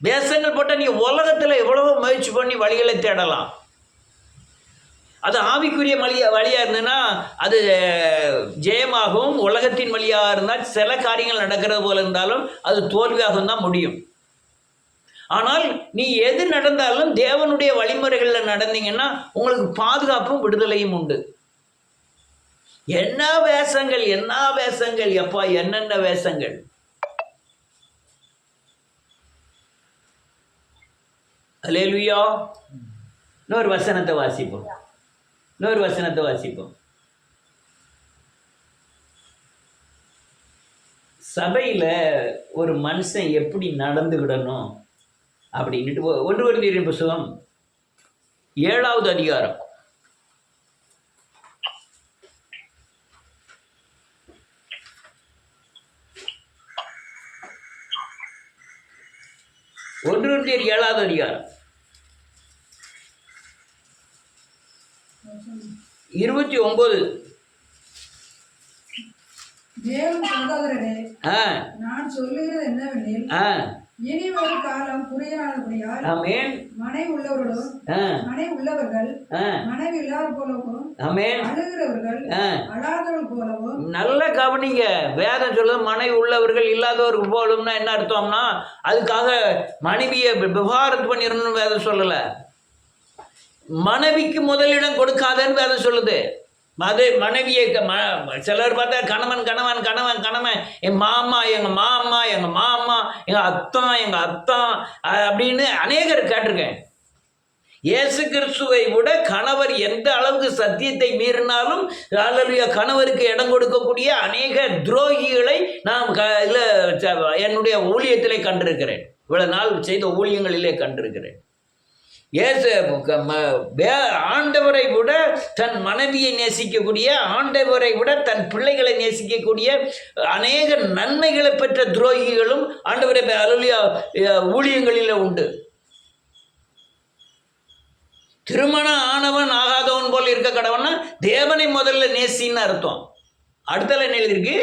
வேஷங்கள் போட்டால் நீங்கள் உலகத்தில் எவ்வளவோ முயற்சி பண்ணி வழிகளை தேடலாம். அது ஆவிக்குரிய வழியாக இருந்ததுன்னா அது ஜெயமாகவும், உலகத்தின் வழியாக இருந்தால் சில காரியங்கள் நடக்கிறது போல இருந்தாலும் அது தோல்வியாகவும் தான் முடியும். ஆனால் நீ எது நடந்தாலும் தேவனுடைய வழிமுறைகளில் நடந்தீங்கன்னா உங்களுக்கு பாதுகாப்பும் விடுதலையும் உண்டு. என்ன வேஷங்கள், என்ன வேஷங்கள், எப்பா என்னென்ன வேஷங்கள். அல்லேலூயா. இன்னொரு வசனத்தை வாசிப்போம். சபையில் ஒரு மனுஷன் எப்படி நடந்துக்கிடணும் அப்படின்ட்டு 1 கொரிந்தியர் புத்தகம் 7வது அதிகாரம். 29. மேலும் சகோதரரே, நான் சொல்லுகிறது என்னவெனில், இனி ஒரு காலம் குறுகியானபடியால் மனைவி உள்ளவர்களும் மனைவி உள்ளவர்கள் மனைவி இல்லாத போலவும் அழுகிறவர்கள் அழாதவர்கள் போலவும். நல்ல கவனிங்க, வேதம் சொல்லுது மனைவி உள்ளவர்கள் இல்லாதவர்கள் போலும்னா என்ன அர்த்தம்னா, அதுக்காக மனைவியை விவாகரத்து பண்ணிடணும்னு வேதம் சொல்லல. மனைவிக்கு முதலிடம் கொடுக்காதன்னு வேதம் சொல்லுது. மனைவியை சிலர் பார்த்தா கணவன் கணவன் கணவன் கணவன், என் மாமா எங்கள் மாமா எங்கள் மாமா எங்கள் அத்தான் அப்படின்னு அநேகர் கேட்டிருக்கேன். இயேசு கிறிஸ்துவை விட கணவர் எந்த அளவுக்கு சத்தியத்தை மீறினாலும் கணவருக்கு இடம் கொடுக்கக்கூடிய அநேக துரோகிகளை நான் என்னுடைய ஊழியத்திலே கண்டிருக்கிறேன். இவ்வளவு நாள் செய்த ஊழியங்களிலே கண்டிருக்கிறேன். ஆண்டவரை விட தன் மனைவியை நேசிக்கக்கூடிய, ஆண்டவரை விட தன் பிள்ளைகளை நேசிக்கக்கூடிய அநேக நன்மைகளை பெற்ற துரோகிகளும் ஆண்டவரை ஊழியங்களில் உண்டு. திருமணம் ஆனவன் ஆகாதவன் போல் இருக்க கடவன்னா தேவனை முதல்ல நேசின்னு அர்த்தம். அடுத்தல என்ன எழுதிருக்கு?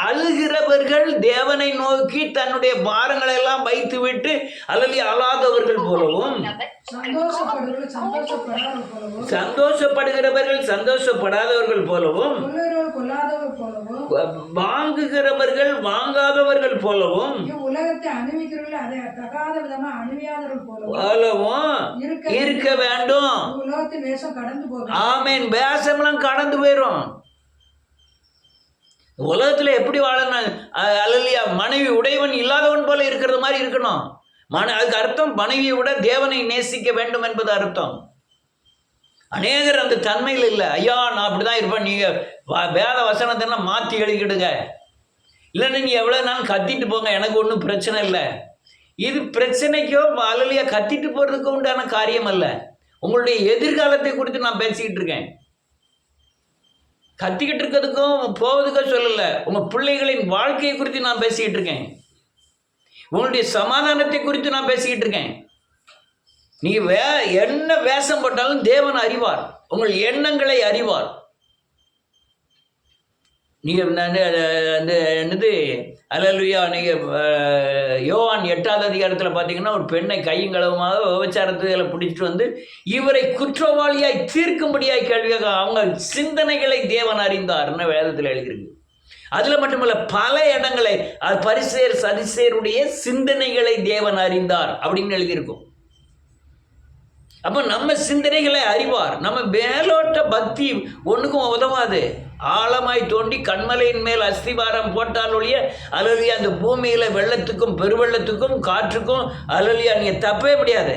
அழுகிறவர்கள் தேவனை நோக்கி தன்னுடைய பாரங்களை எல்லாம் வைத்து விட்டு அழாதவர்கள் போலவும், சந்தோஷப்படுகிறவர்கள் சந்தோஷப்படாதவர்கள் போலவும், வாங்குகிறவர்கள் வாங்காதவர்கள் போலவும் இருக்க வேண்டும். ஆமேன். வேஷம்லாம் கடந்து போயிடும். உலகத்தில் எப்படி வாழணும்? அல்லையா, மனைவி உடையவன் இல்லாதவன் போல இருக்கிறது மாதிரி இருக்கணும். அதுக்கு அர்த்தம் மனைவியை விட தேவனை நேசிக்க வேண்டும் என்பது அர்த்தம். அநேகர் அந்த தன்மையில் இல்லை. ஐயா நான் அப்படிதான் இருப்பேன், நீங்கள் வேத வசனத்தை மாற்றி எழுதிக்கிடுங்க, இல்லைன்னா நீ எவ்வளோ நாள் கத்திட்டு போங்க, எனக்கு ஒன்றும் பிரச்சனை இல்லை. இது பிரச்சனைக்கோ அல்லையா கத்திட்டு போகிறதுக்கோ உண்டான காரியம் அல்ல. உங்களுடைய எதிர்காலத்தை குறித்து நான் பேசிக்கிட்டு இருக்கேன். கத்திக்கிட்டு இருக்கிறதுக்கும் போவதுக்கும் சொல்லலை. உங்கள் பிள்ளைகளின் வாழ்க்கையை குறித்து நான் பேசிக்கிட்டு இருக்கேன். உங்களுடைய சமாதானத்தை குறித்து நான் பேசிக்கிட்டு இருக்கேன். நீங்கள் என்ன வேஷம் போட்டாலும் தேவன் அறிவார், உங்கள் எண்ணங்களை அறிவார். நீங்கள் என்னது அல்லேலூயா, நீங்கள் யோவான் 8ஆம் அதிகாரத்தில் பார்த்தீங்கன்னா ஒரு பெண்ணை கையும் களவுமாக விபச்சாரத்தில் பிடிச்சிட்டு வந்து இவரை குற்றவாளியாய் தீர்க்கும்படியாய் கேள்வியாக அவங்க சிந்தனைகளை தேவன் அறிந்தார்னு வேதத்தில் எழுதியிருக்கு. அதில் மட்டுமல்ல, பல இடங்களை பரிசேர் சதிசேருடைய சிந்தனைகளை தேவன் அறிந்தார் அப்படின்னு எழுதியிருக்கும். அப்போ நம்ம சிந்தனைகளை அறிவார். நம்ம மேலோட்ட பக்தி ஒன்றுக்கும் உதவாது. ஆழமாய் தோண்டி கண்மலையின் மேல் அஸ்திபாரம் போட்டால் ஒழிய அல்லலியா அந்த பூமியில் வெள்ளத்துக்கும் பெருவெள்ளத்துக்கும் காற்றுக்கும் அல்லலியா நீங்கள் தப்பவே முடியாது.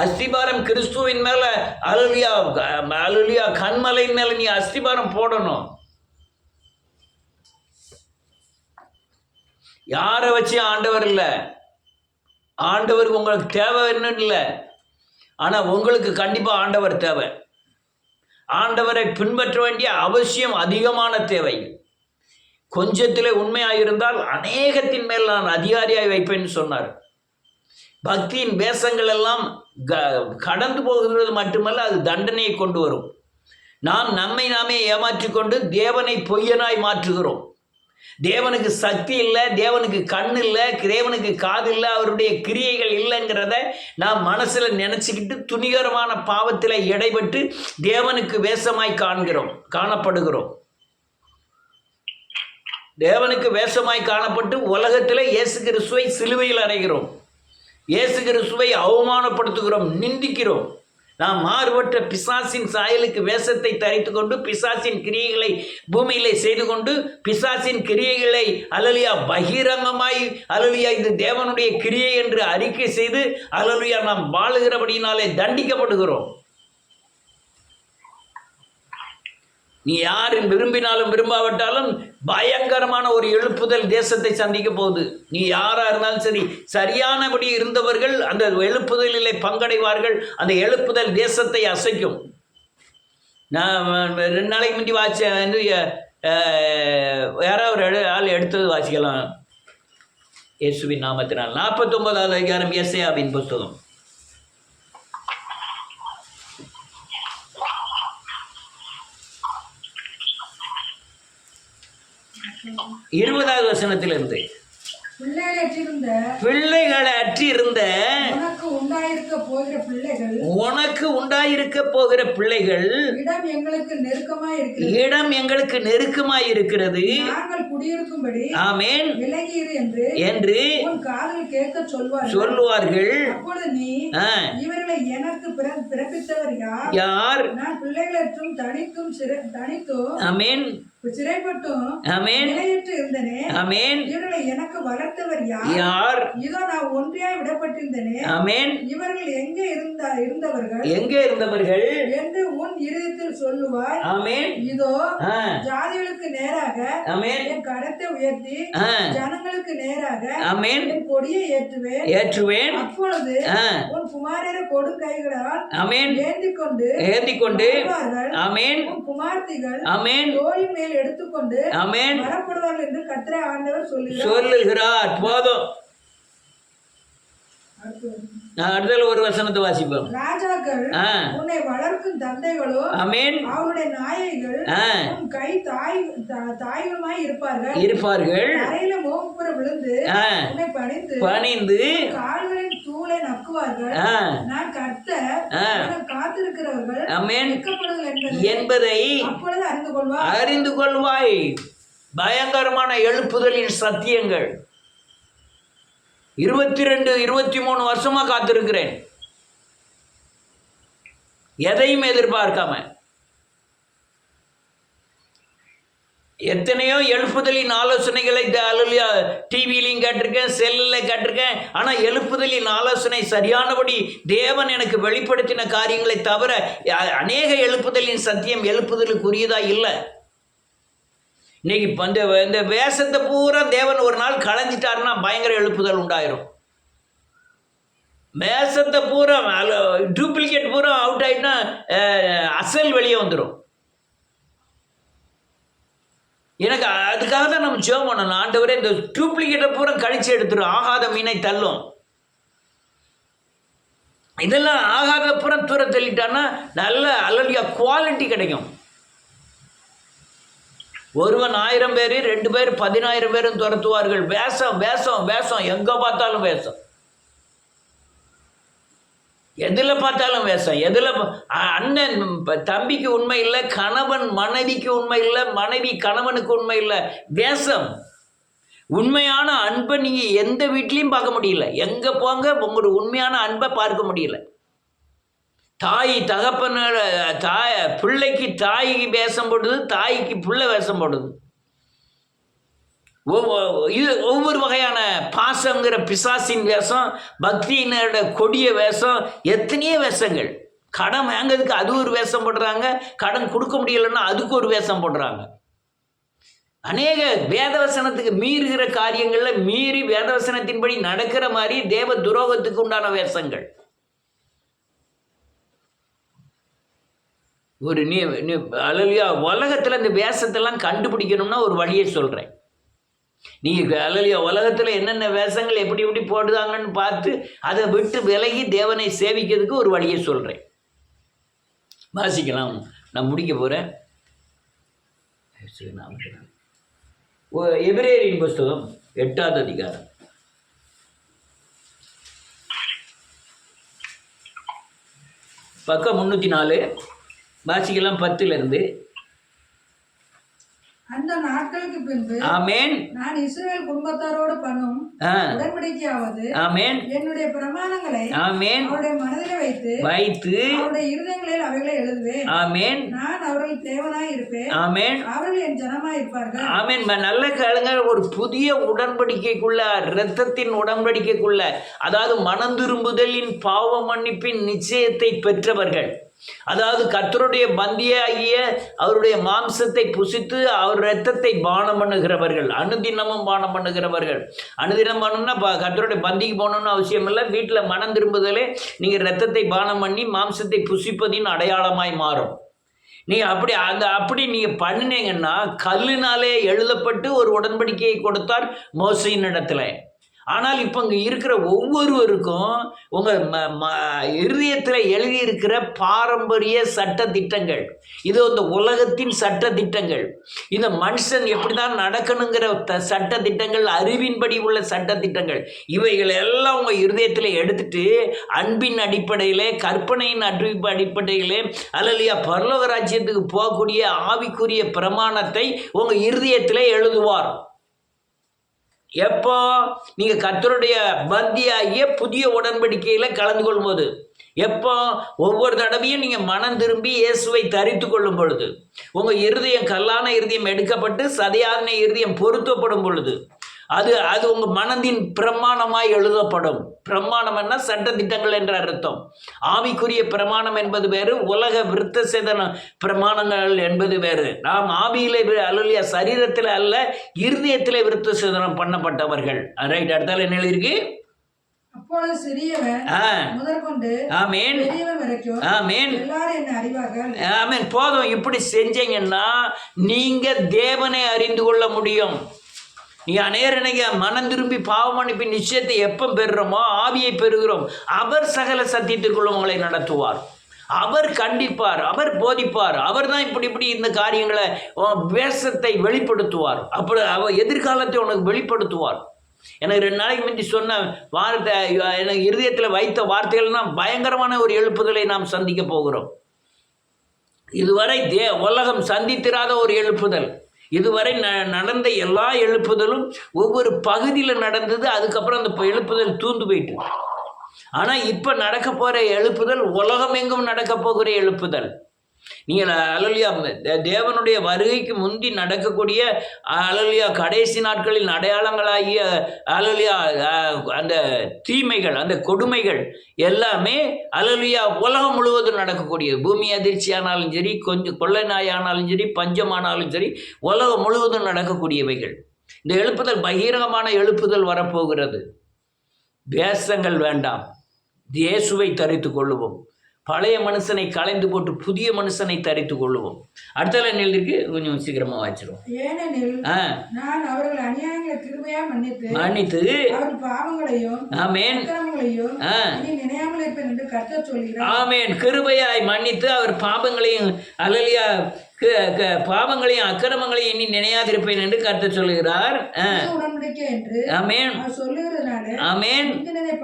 அஸ்திபாரம் கிறிஸ்துவின் மேலே அல்லலியா கண்மலையின் மேலே நீ அஸ்திபாரம் போடணும். யாரை வச்சு ஆண்டவர் இல்லை, ஆண்டவருக்கு உங்களுக்கு தேவை என்னன்னு இல்லை, ஆனால் உங்களுக்கு கண்டிப்பாக ஆண்டவர் தேவை. ஆண்டவரை பின்பற்ற வேண்டிய அவசியம் அதிகமான தேவை. கொஞ்சத்திலே உண்மையாக இருந்தால் அநேகத்தின் மேல் நான் அதிகாரியாய் வைப்பேன்னு சொன்னார். பக்தியின் வேஷங்கள் எல்லாம் கடந்து போகிறது மட்டுமல்ல, அது தண்டனையை கொண்டு வரும். நாம் நம்மை நாமே ஏமாற்றிக்கொண்டு தேவனை பொய்யனாய் மாற்றுகிறோம். தேவனுக்கு சக்தி இல்லை, தேவனுக்கு கண் இல்லை, தேவனுக்கு காது இல்லை, அவருடைய கிரியைகள் இல்லைங்கிறத நாம் மனசில் நினச்சிக்கிட்டு துணிகரமான பாவத்தில் இடைபட்டு தேவனுக்கு வேஷமாய் காணப்படுகிறோம். தேவனுக்கு வேஷமாய் காணப்பட்டு உலகத்தில் இயேசு கிறிஸ்துவை சிலுவையில் அறைகிறோம். இயேசு கிறிஸ்துவை அவமானப்படுத்துகிறோம், நிந்திக்கிறோம். நாம் மாறுபட்ட பிசாசின் சாயலுக்கு வேஷத்தை தரித்து கொண்டு பிசாசின் கிரியைகளை பூமியிலே செய்து கொண்டு பிசாசின் கிரியைகளை அல்லலியா பகிரங்கமாய் அல்லலியா இது தேவனுடைய கிரியை என்று அறிக்கை செய்து அல்லலியா நாம் வாழுகிறபடினாலே தண்டிக்கப்படுகிறோம். நீ யாரின் விரும்பினாலும் விரும்பாவிட்டாலும் பயங்கரமான ஒரு எழுப்புதல் தேசத்தை சந்திக்க போகுது. நீ யாராக இருந்தாலும் சரி, சரியானபடி இருந்தவர்கள் அந்த எழுப்புதலிலே பங்கடைவார்கள். அந்த எழுப்புதல் தேசத்தை அசைக்கும். நான் 2 நாளைக்கு முந்தி வாசித்தேன் வந்து யாராவது ஒரு ஆள் எடுத்தது வாசிக்கலாம். இயேசுவின் நாமத்தினால் 49ஆவது அதிகாரம் எசேயாவின் புஸ்தகம். 20வது வசனத்திலிருந்து. பிள்ளைகளை அற்றிருந்த உனக்கு உண்டாயிருக்க போகிற பிள்ளைகள் இடம் எங்களுக்கு நெருக்கமாய் இருக்கிறது. நாங்கள் குடியிருக்கும்படி ஆமென் விலகியிரு என்று உன் காதில் கேட்க சொல்லுவார்கள். அப்பொழுது நீ இவர்களை எனக்கு பிறப்பித்தவர் யார்? நான் பிள்ளைகளற்றும் தனித்தும் ஆமென் சிறைப்பட்டும் ஆமென் நிலையற்று இருந்தனே. ஆமென் இவர்களை எனக்கு வளர்த்தவர் யார்? இதோ நான் ஒன்றியாய் விடப்பட்டிருந்தனே. ஆமென் இவர்கள் எங்கே இருந்தவர்கள் என்று உன் இருதயத்தில் சொல்லுவாய். ஆமென் இதோ ஜாதிகளுக்கு நேராக ஆமென் என் கரத்தை உயர்த்தி ஜனங்களுக்கு நேராக ஆமென் என் கொடியை ஏற்றுவேன். அப்பொழுது உன் குமாரரை கொடு கைகளால் ஆமென் ஏந்தி கொண்டு ஆமென் உன் குமார்த்திகள் ஆமென் தோளின் மேல் எடுத்துக்கொண்டு ஆமென் வரப்படுவார்கள் என்று கர்த்தர் ஆண்டவர் சொல்லுகிறார். போதும். அடுத்த ஒரு வசனத்தை வாசிப்போம். ராஜாக்கள் உன்னை வளர்க்கும் தந்தைகளோ ஆமென் அவருடைய நாயைகள் உன் கை தாய்களுமாய் இருப்பார்கள். தரையில மோப்புற விழுந்து உன்னை பணிந்து கால்களின் தூளை நக்குவார்கள். நான் கர்த்தர் காத்திருக்கிறவர்கள் என்பதை அப்பொழுது அறிந்து கொள்வாய். பயங்கரமான எழுப்புதலின் சத்தியங்கள். 22-23 வருஷமா காத்திருக்கிறேன், எதையும் எதிர்பார்க்காம. எத்தனையோ எழுப்புதலின் ஆலோசனைகளை டிவிலையும் கேட்டிருக்கேன், செல்லில் கேட்டிருக்கேன். ஆனால் எழுப்புதலின் ஆலோசனை சரியானபடி தேவன் எனக்கு வெளிப்படுத்தின காரியங்களை தவிர அநேக எழுப்புதலின் சத்தியம் எழுப்புதலுக்குரியதா இல்லை. இன்னைக்கு இந்த வேஷத்தை பூரா தேவன் ஒரு நாள் களைஞ்சிட்டாருன்னா பயங்கர எழுப்புதல் உண்டாயிரும். வேஷத்தை பூரா டூப்ளிகேட் பூரா அவுட் ஆயிட்டுனா அசல் வெளியே வந்துடும். எனக்கு அதுக்காக தான் நம்ம ஜெபம் பண்ணணும். ஆண்டவரே இந்த டூப்ளிகேட்டை பூரா கழிச்சு எடுத்துரும், ஆகாத மீனை தள்ளும். இதெல்லாம் ஆகாத பூரா தூர தள்ளிட்டான்னா நல்ல அல்லடியா குவாலிட்டி கிடைக்கும். ஒருவன் 1000 பேர், 2 பேர் 10,000 பேரும் துரத்துவார்கள். வேஷம் வேஷம் வேஷம், எங்கே பார்த்தாலும் வேஷம், எதில் பார்த்தாலும் வேஷம். எதில் அண்ணன் தம்பிக்கு உண்மை இல்லை, கணவன் மனைவிக்கு உண்மை இல்லை, மனைவி கணவனுக்கு உண்மை இல்லை, வேஷம். உண்மையான அன்பை நீங்கள் எந்த வீட்லேயும் பார்க்க முடியல. எங்கே போங்க உங்களோட உண்மையான அன்பை பார்க்க முடியல. தாய் தகப்பன பிள்ளைக்கு தாய்க்கு வேஷம் போடுது, தாய்க்கு பிள்ளை வேஷம் போடுது. ஒவ்வொரு வகையான பாசங்கிற பிசாசின் வேஷம், பக்தியினோட கொடிய வேஷம், எத்தனையோ வேஷங்கள். கடன் வாங்கிறதுக்கு அது ஒரு வேஷம் போடுறாங்க, கடன் கொடுக்க முடியலைன்னா அதுக்கு ஒரு வேஷம் போடுறாங்க. அநேக வேதவசனத்துக்கு மீறுகிற காரியங்களில் மீறி வேதவசனத்தின்படி நடக்கிற மாதிரி தேவ துரோகத்துக்கு உண்டான வேஷங்கள். ஒரு அலலியா உலகத்தில் இந்த வேஷத்தெல்லாம் கண்டுபிடிக்கணும்னா ஒரு வழியை சொல்கிறேன். நீங்கள் அலலியா உலகத்தில் என்னென்ன வேஷங்கள் எப்படி எப்படி போடுதாங்கன்னு பார்த்து அதை விட்டு விலகி தேவனை சேவிக்கிறதுக்கு ஒரு வழியை சொல்கிறேன். வாசிக்கலாம், நான் முடிக்க போகிறேன். எபிரேயரின் புஸ்தகம் 8வது அதிகாரம் பக்கம் 304 வாசிக்கலாம் 10லிருந்து. அந்த நாட்களுக்கு பின்பு ஆமென் நான் இஸ்ரவேல் குடும்பத்தாரோடு பண்ணும் உடன்படிக்கையாவது ஆமென் என்னுடைய பிரமாணங்களை ஆமென் அவருடைய மனதிலே வைத்து அவருடைய இருதயங்களில் அவைகளை எழுதுவேன். ஆமென் நான் அவர்கள் தேவனாய் இருப்பேன். ஆமென் அவர்கள் என் ஜனமாய் இருப்பார்கள். ஆமென். நல்ல கேளுங்க. ஒரு புதிய உடன்படிக்கைக்குள்ள, இரத்தத்தின் உடன்படிக்கைக்குள்ள, அதாவது மனம் திரும்புதலின் பாவ மன்னிப்பின் நிச்சயத்தை பெற்றவர்கள், அதாவது கர்த்தருடைய பந்தியாகிய அவருடைய மாம்சத்தை புசித்து அவர் இரத்தத்தை பானம் பண்ணுகிறவர்கள், அனுதினமும் பானம் பண்ணுகிறவர்கள். அனுதினம் பண்ணணும்னா கர்த்தருடைய பந்திக்கு போகணும்னு அவசியம் இல்லை. வீட்டில் மனம் திரும்புதலே நீங்கள் இரத்தத்தை பானம் பண்ணி மாம்சத்தை புசிப்பதின் அடையாளமாய் மாறும். நீங்கள் அப்படி நீங்கள் பண்ணினீங்கன்னா கல்லினாலே எழுதப்பட்டு ஒரு உடன்படிக்கையை கொடுத்தார் மோசையின் இடத்துல. ஆனால் இப்போ இங்கே இருக்கிற ஒவ்வொருவருக்கும் உங்கள் இருதயத்தில் எழுதியிருக்கிற பாரம்பரிய சட்ட திட்டங்கள், இது இந்த உலகத்தின் சட்ட திட்டங்கள், இந்த மனுஷன் எப்படி தான் நடக்கணுங்கிற சட்ட திட்டங்கள், அறிவின்படி உள்ள சட்ட திட்டங்கள், இவைகள் எல்லாம் உங்கள் இருதயத்தில் எடுத்துட்டு அன்பின் அடிப்படையில், கற்பனையின் அடிப்படையில் அல்லையா பரலோக ராஜ்யத்துக்கு போகக்கூடிய ஆவிக்குரிய பிரமாணத்தை உங்கள் இருதயத்தில் எழுதுவார். எப்போ நீங்கள் கர்த்தருடைய பந்தியாகிய புதிய உடன்படிக்கையில் கலந்து கொள்ளும்போது, எப்போ ஒவ்வொரு தடவையும் நீங்கள் மனம் திரும்பி இயேசுவை தரித்து கொள்ளும் பொழுது, உங்கள் இருதயம் கல்லான இருதயம் எடுக்கப்பட்டு சதையான இருதயம் பொருத்தப்படும் பொழுது, அது உங்கள் மனதின் பிரமாணமாய் எழுதப்படும். பிரமாணம்னா சட்ட திட்டங்கள் என்ற அர்த்தம். ஆவிக்குரிய பிரமாணம் என்பது வேறு, உலக விருத்த சேதன பிரமாணங்கள் என்பது வேறு. நாம் ஆவியிலே அல்ல, சரீரத்தில் அல்ல, இருதயத்திலே விருத்த சேதனம் பண்ணப்பட்டவர்கள். ரைட், அடுத்தால என்ன எழுதியிருக்கு? அப்பொழுது சிறியவன் முதற்கொண்டு ஆமென் பெரியவன் வரைக்கும் ஆமென் எல்லாரும் என்ன அறிவார்கள். ஆமென். போதும். இப்படி செஞ்சீங்கன்னா நீங்க தேவனை அறிந்து கொள்ள முடியும். நீ அநேரனைக்கு மனம் திரும்பி பாவ மன்னிப்பு நிச்சயத்தை எப்போ பெறுறோமோ, ஆவியை பெறுகிறோம். அவர் சகல சத்தியத்திற்குள்ள உங்களை நடத்துவார், அவர் கண்டிப்பார், அவர் போதிப்பார், அவர் தான் இப்படி இந்த காரியங்களை வேஷத்தை வெளிப்படுத்துவார். அப்படி அவர் எதிர்காலத்தை உனக்கு வெளிப்படுத்துவார். எனக்கு 2 நாளைக்கு முந்தி சொன்ன வார்த்தை, எனக்கு இருதயத்தில் வைத்த வார்த்தைகள்னா பயங்கரமான ஒரு எழுப்புதலை நாம் சந்திக்க போகிறோம். இதுவரை உலகம் சந்தித்திராத ஒரு எழுப்புதல். இதுவரை நடந்த எல்லா எழுப்புதலும் ஒவ்வொரு பகுதியில் நடந்தது. அதுக்கப்புறம் அந்த எழுப்புதல் தூந்து போயிட்டு. ஆனால் இப்போ நடக்க போகிற எழுப்புதல் உலகம் எங்கும் நடக்க போகிற எழுப்புதல். நீங்கள் அல்லேலூயா தேவனுடைய வருகைக்கு முந்தி நடக்கக்கூடிய அல்லேலூயா கடைசி நாட்களின் அடையாளங்களாகிய அல்லேலூயா அந்த தீமைகள், அந்த கொடுமைகள் எல்லாமே அல்லேலூயா உலகம் முழுவதும் நடக்கக்கூடியது. பூமி அதிர்ச்சியானாலும் சரி, கொஞ்சம் கொள்ளை நாயானாலும் சரி, பஞ்சமானாலும் சரி, உலகம் முழுவதும் நடக்கக்கூடியவைகள். இந்த எழுப்புதல் பகிரங்கமான எழுப்புதல் வரப்போகிறது. வேஷங்கள் வேண்டாம், இயேசுவை தரித்து கொள்ளுவோம். பழைய மனுஷனை களைந்து போட்டு புதிய மனுஷனை தரித்து கொள்ளுவோம். அடுத்த நிலை இருக்கு, கொஞ்சம் சீக்கிரமா வாய்ச்சிருவோம். ஏனெனில் நான் அவர்கள் அநியாயங்களை கிருபையா மன்னித்து அவர் பாவங்களையும் ஆமென் அக்கிரமங்களையும் இனி நினையாமல் இருப்பேன் என்று கர்த்தர் சொல்கிறார். ஆமென். கிருபையாய் மன்னித்து அவர் பாவங்களையும் அல்லேலூயா பாவங்களையும் அக்கிரமங்களையும் இனி நினையாதிருப்பேன் என்று கர்த்தர் சொல்கிறார். உடன்படிக்கை என்று ஆமென் சொல்லுகிறதுனால ஆமென்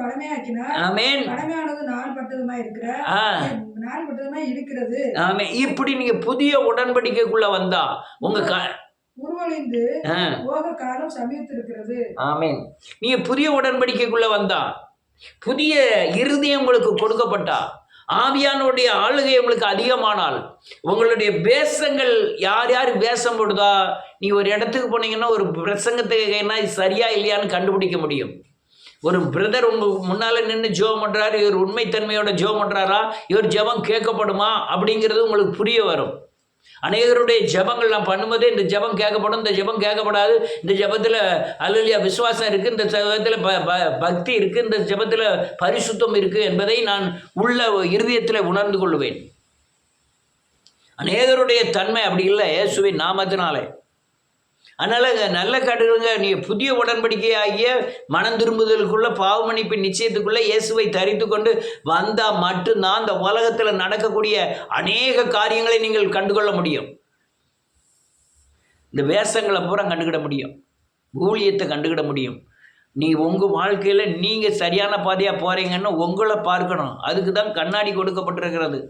பழமையாக்கினார். ஆமென். பழமையானது நாள்பட்டதுமாய் இருக்கிறது. ஆமென். இப்படி நீங்க புதிய உடன்படிக்கைக்குள்ள வந்தா உங்க உருவழிந்து போக காலம் சமீபத்திருக்கிறது. ஆமென். நீங்க புதிய உடன்படிக்கைக்குள்ள வந்தா, புதிய இருதயம் உங்களுக்கு கொடுக்கப்பட்டா, ஆவியானுடைய ஆளுகை உங்களுக்கு அதிகமானால், உங்களுடைய வேஷங்கள் யார் யார் வேஷம் போடுதா, நீ ஒரு இடத்துக்கு போனீங்கன்னா ஒரு பிரசங்கத்துக்கு என்ன சரியா இல்லையான்னு கண்டுபிடிக்க முடியும். ஒரு பிரதர் உங்களுக்கு முன்னால் நின்று ஜெபம் பண்ணுறாரு, இவர் உண்மைத்தன்மையோட ஜெபம் பண்ணுறாரா, இவர் ஜெபம் கேட்கப்படுமா அப்படிங்கிறது உங்களுக்கு புரிய வரும். அநேகருடைய ஜெபங்கள் நான் பண்ணும்போது இந்த ஜெபம் கேட்கப்படும், இந்த ஜெபம் கேட்கப்படாது, இந்த ஜெபத்தில் அல்லேலூயா விசுவாசம் இருக்குது, இந்த ஜெபத்தில் பக்தி இருக்குது, இந்த ஜெபத்தில் பரிசுத்தம் இருக்குது என்பதை நான் உள்ள இருதயத்தில் உணர்ந்து கொள்வேன். அநேகருடைய தன்மை அப்படி இல்லை இயேசுவின் நாமத்தினாலே. அதனால் நல்ல கடுங்க, நீ புதிய உடன்படிக்கை ஆகிய மனம் திரும்புதலுக்குள்ள பாவ மன்னிப்பின் நிச்சயத்துக்குள்ளே இயேசுவை தரித்து கொண்டு வந்தால் மட்டும்தான் இந்த உலகத்தில் நடக்கக்கூடிய அநேக காரியங்களை நீங்கள் கண்டுகொள்ள முடியும். இந்த வேஷங்களை பூரா கண்டுக்கிட முடியும், ஊழியத்தை கண்டுக்கிட முடியும். நீ உங்கள் வாழ்க்கையில் நீங்கள் சரியான பாதையாக போகிறீங்கன்னு உங்களை பார்க்கணும். அதுக்கு தான் கண்ணாடி கொடுக்கப்பட்டிருக்கிறது.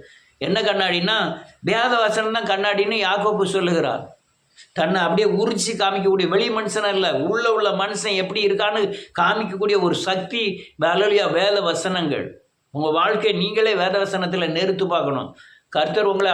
என்ன கண்ணாடினா வேத வசனம் தான் கண்ணாடின்னு யாக்கோபு சொல்லுகிறார். தன்னை அப்படியே உரிச்சு காமிக்கக்கூடிய வெளி மனுஷன் அல்ல, உள்ள மனுஷன் எப்படி இருக்கான்னு காமிக்கக்கூடிய ஒரு சக்தி அல்லேலூயா வேத வசனங்கள். உங்கள் வாழ்க்கையை நீங்களே வேத வசனத்தில் நிறுத்து பார்க்கணும். கர்த்தர் உங்களை